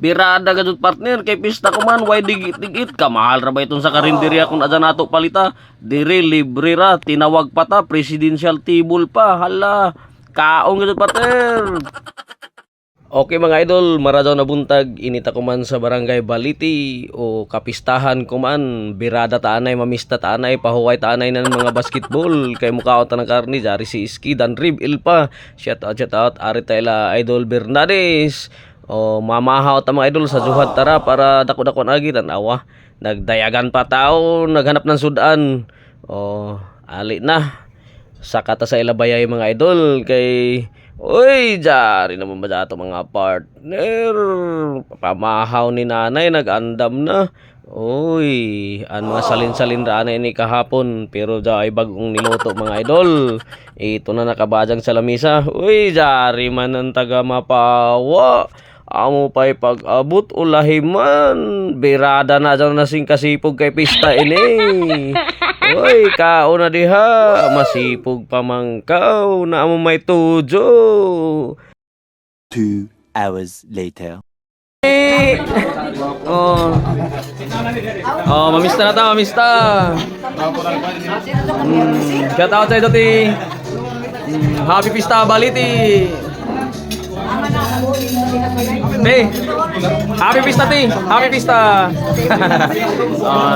Birada gadud partner kay pista ko man way digit-digit ka mahal ra ba iton sa karinderya kung adya nato palita. Dire libre ra tinawag pa ta presidential table pa. Hala. Kaong gadud partner. Okay mga idol, maradaw na buntag, inita ko man sa barangay Baliti o kapistahan ko man, birada taanay, mamista taanay, pahuway taanay ng mga basketball, kay mukha ko ng karni, jari si Iski, Dan Rib, Ilpa, shout out, ari tayo Idol Bernades, o mamahaw ta mga idol sa Juhad tara para dako-dako agi tanawa, nagdayagan pa tao, naghanap ng sudan, o ali na, sakata sa ilabayay mga idol, kay uy, jari naman ba dato mga partner? Pamahaw ni nanay, nag-andam na. Uy, ang mga salin-salin ranay ni kahapon. Pero ay bagong niluto mga idol. Ito na nakabajang sa lamisa. Uy, jari man ang taga mapawa. Amo pa'y pag-abot ulahiman. Birada na dyan nasing kasipog kay pista ini. Uy, kao na diha. Masipog pamangkaw na amo may tujo. 2 hours later. Mamista na ta, mamista. Shout out sa'yo dati. Happy Pista Baliti. Happy Pista ti. Happy Pista.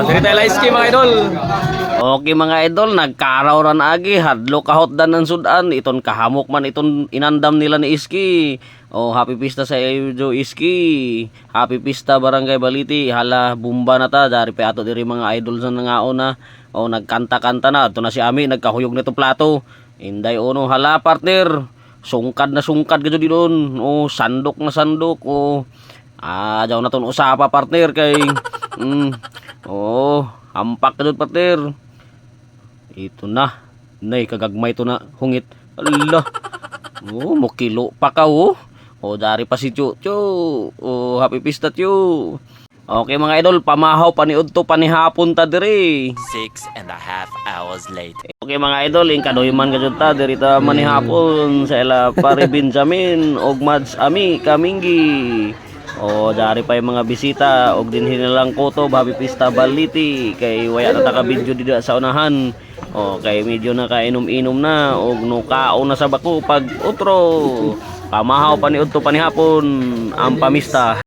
Diri tayo laiski mga idol. Okay mga idol, nagkaraw ran agi, hadlo kahot dan ng sudan, iton kahamok man iton inandam nila ni Iski. Happy Pista sa iyo Iski. Happy Pista Barangay Baliti. Hala bumba na ta, dari pa ato diri mga idol sa nangaon na. Nagkanta-kanta na, ito na si Ami nagkahuyog nito plato. Inday uno, hala partner. Sungkad na sungkad gado di doon. Sandok na sandok. Jaw na ton usapa partner kay hampak gado partner. Ito na. Nay kagagmay to na hungit. Allah. Mukilo pa ka dari pa si Chucho. Happy Pista Chu. Okay mga idol, pamahaw paniud to panihapon ta diri. 6.5 hours later. Okay mga idol, ingkadoy man kadto ta diri ta manihapon sa ila pare Benjamin og Mads Ami Kaminggi. Dari pa yung mga bisita og dinhi nilang koto Happy Pista Baliti kay waya na taka video dida sa unahan. Kay medyo na kainom-inom na og nukao na sa bako pag utro. Pamahaw paniud to panihapon ang pamista.